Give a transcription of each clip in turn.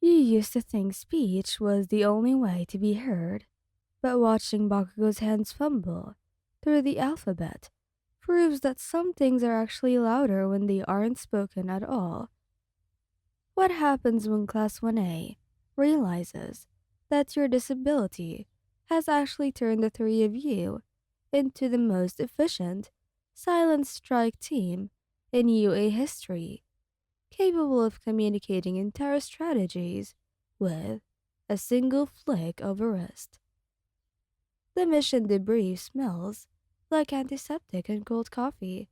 You used to think speech was the only way to be heard, but watching Bakugo's hands fumble through the alphabet proves that some things are actually louder when they aren't spoken at all. What happens when Class 1A realizes that your disability has actually turned the three of you into the most efficient silent strike team in UA history, capable of communicating entire strategies with a single flick of a wrist? The mission debrief smells like antiseptic and cold coffee.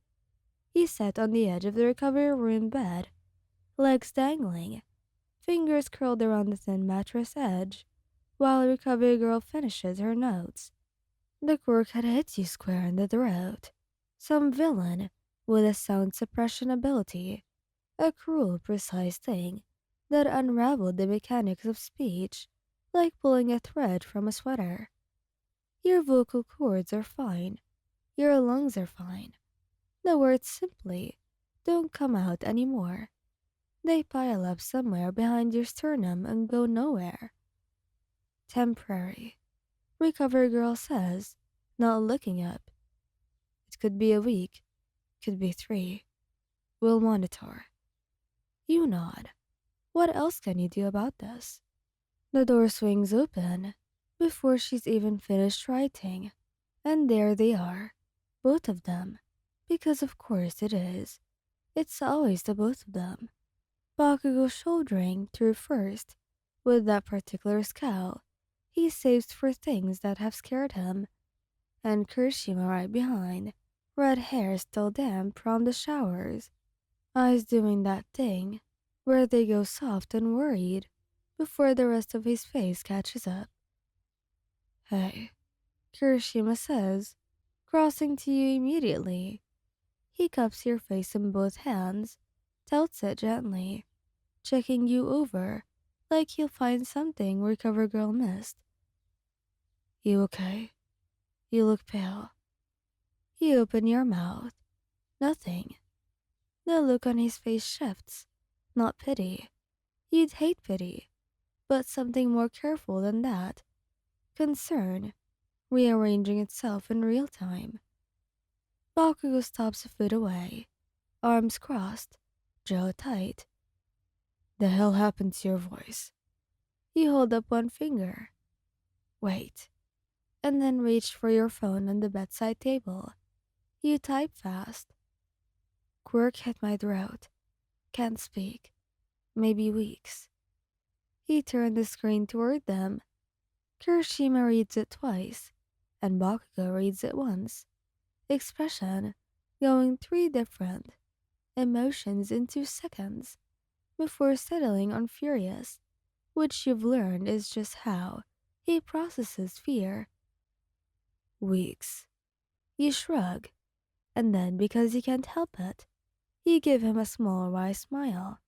He sat on the edge of the recovery room bed, legs dangling, fingers curled around the thin mattress edge, while the recovery girl finishes her notes. The quirk had hit you square in the throat. Some villain with a sound suppression ability, a cruel, precise thing that unraveled the mechanics of speech like pulling a thread from a sweater. Your vocal cords are fine. Your lungs are fine. The words simply don't come out anymore. They pile up somewhere behind your sternum and go nowhere. Temporary. Recovery girl says, not looking up. It could be a week, could be 3. We'll monitor. You nod. What else can you do about this? The door swings open before she's even finished writing, and there they are, both of them, because of course it is. It's always the both of them. Bakugo shouldering through first, with that particular scowl he saves for things that have scared him, and Kirishima right behind, red hair still damp from the showers, eyes doing that thing where they go soft and worried before the rest of his face catches up. Hey, Kirishima says, crossing to you immediately. He cups your face in both hands, tilts it gently, checking you over like he'll find something Recover Girl missed. You okay? You look pale. You open your mouth. Nothing. The look on his face shifts. Not pity. You'd hate pity, but something more careful than that. Concern, rearranging itself in real time. Bakugo stops a foot away, arms crossed, jaw tight. The hell happened to your voice? You hold up one finger. Wait. And then reach for your phone on the bedside table. You type fast. Quirk hit my throat. Can't speak. Maybe weeks. He turned the screen toward them. Kirishima reads it twice, and Bakugo reads it once. Expression going 3 different emotions in 2 seconds before settling on furious, which you've learned is just how he processes fear. Weeks. You shrug, and then because you can't help it, you give him a small wry smile.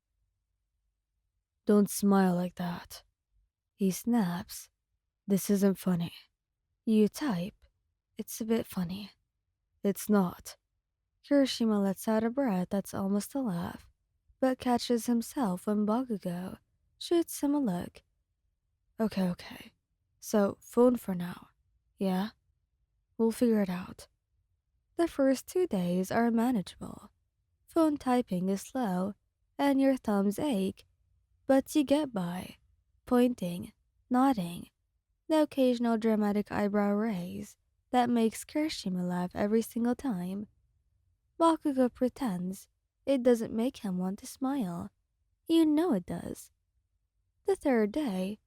Don't smile like that. He snaps. This isn't funny. You type. It's a bit funny. It's not. Kirishima lets out a breath that's almost a laugh, but catches himself when Bakugo shoots him a look. Okay. So, phone for now. Yeah? We'll figure it out. The first 2 days are manageable. Phone typing is slow, and your thumbs ache, but you get by, pointing, nodding, the occasional dramatic eyebrow raise that makes Kirishima laugh every single time. Bakugo pretends it doesn't make him want to smile. You know it does. The third day,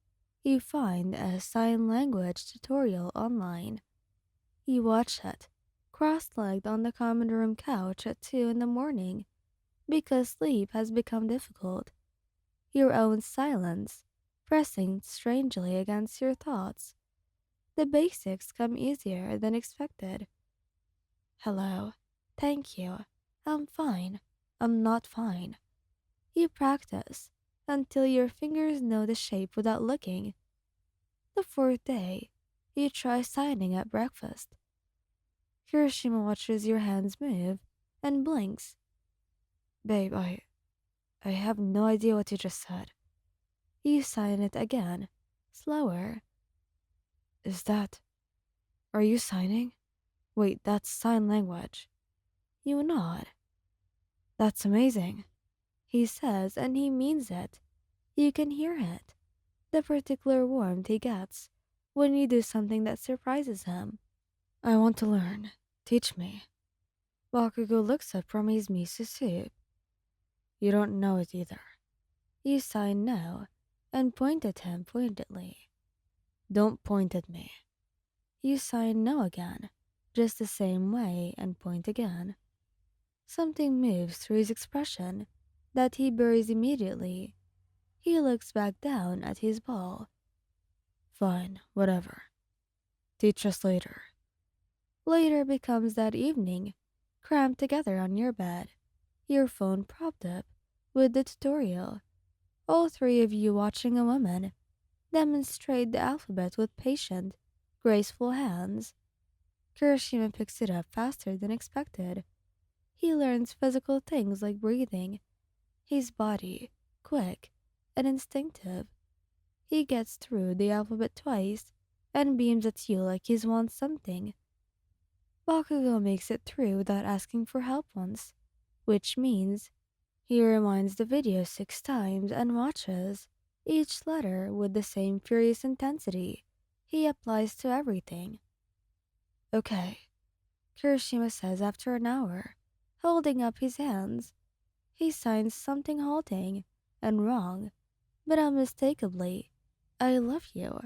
you find a sign language tutorial online. You watch it, cross-legged on the common room couch at 2 in the morning, because sleep has become difficult. Your own silence, pressing strangely against your thoughts. The basics come easier than expected. Hello. Thank you. I'm fine. I'm not fine. You practice until your fingers know the shape without looking. The fourth day, you try signing at breakfast. Kirishima watches your hands move and blinks. Babe, I have no idea what you just said. You sign it again, slower. Is that. Are you signing? Wait, that's sign language. You nod. That's amazing, he says, and he means it. You can hear it. The particular warmth he gets when you do something that surprises him. I want to learn. Teach me. Bakugo looks up from his miso soup. You don't know it either. You sign no and point at him pointedly. Don't point at me. You sign no again, just the same way, and point again. Something moves through his expression that he buries immediately. He looks back down at his ball. Fine, whatever. Teach us later. Later becomes that evening, crammed together on your bed, your phone propped up with the tutorial. All three of you watching a woman demonstrate the alphabet with patient, graceful hands. Kirishima picks it up faster than expected. He learns physical things like breathing, his body, quick and instinctive. He gets through the alphabet twice and beams at you like he's won something. Bakugo makes it through without asking for help once, which means he rewinds the video 6 times and watches each letter with the same furious intensity he applies to everything. Okay, Kirishima says after an hour, holding up his hands. He signs something halting and wrong, but unmistakably, I love you.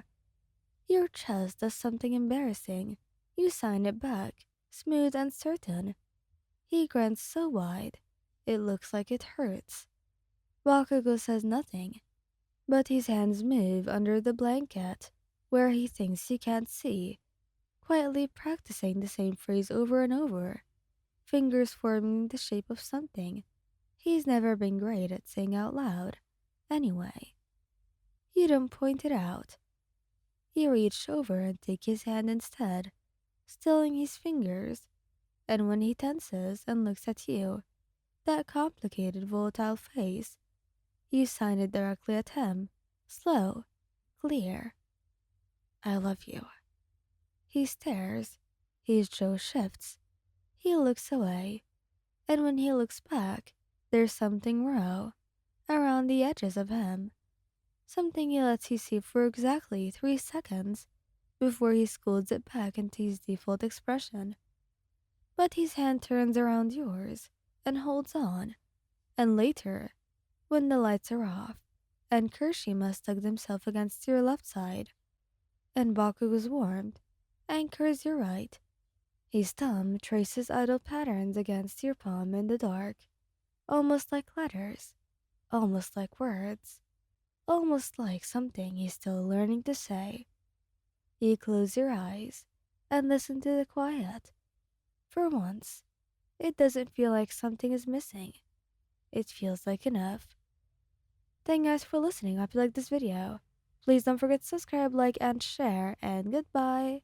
Your chest does something embarrassing. You sign it back, smooth and certain. He grins so wide, it looks like it hurts. Bakugo says nothing, but his hands move under the blanket, where he thinks he can't see, quietly practicing the same phrase over and over, fingers forming the shape of something. He's never been great at saying out loud. Anyway, you don't point it out. You reach over and take his hand instead, stilling his fingers, and when he tenses and looks at you, that complicated volatile face, you sign it directly at him, slow, clear. I love you. He stares, his jaw shifts, he looks away, and when he looks back, there's something raw around the edges of him, something he lets you see for exactly 3 seconds before he scolds it back into his default expression. But his hand turns around yours and holds on, and later, when the lights are off, and Kirishima stuck himself against your left side, and Bakugo's warmth anchors your right, his thumb traces idle patterns against your palm in the dark, almost like letters, almost like words, almost like something he's still learning to say. You close your eyes and listen to the quiet. For once, it doesn't feel like something is missing. It feels like enough. Thank you guys for listening. I hope you liked this video. Please don't forget to subscribe, like, and share, and goodbye.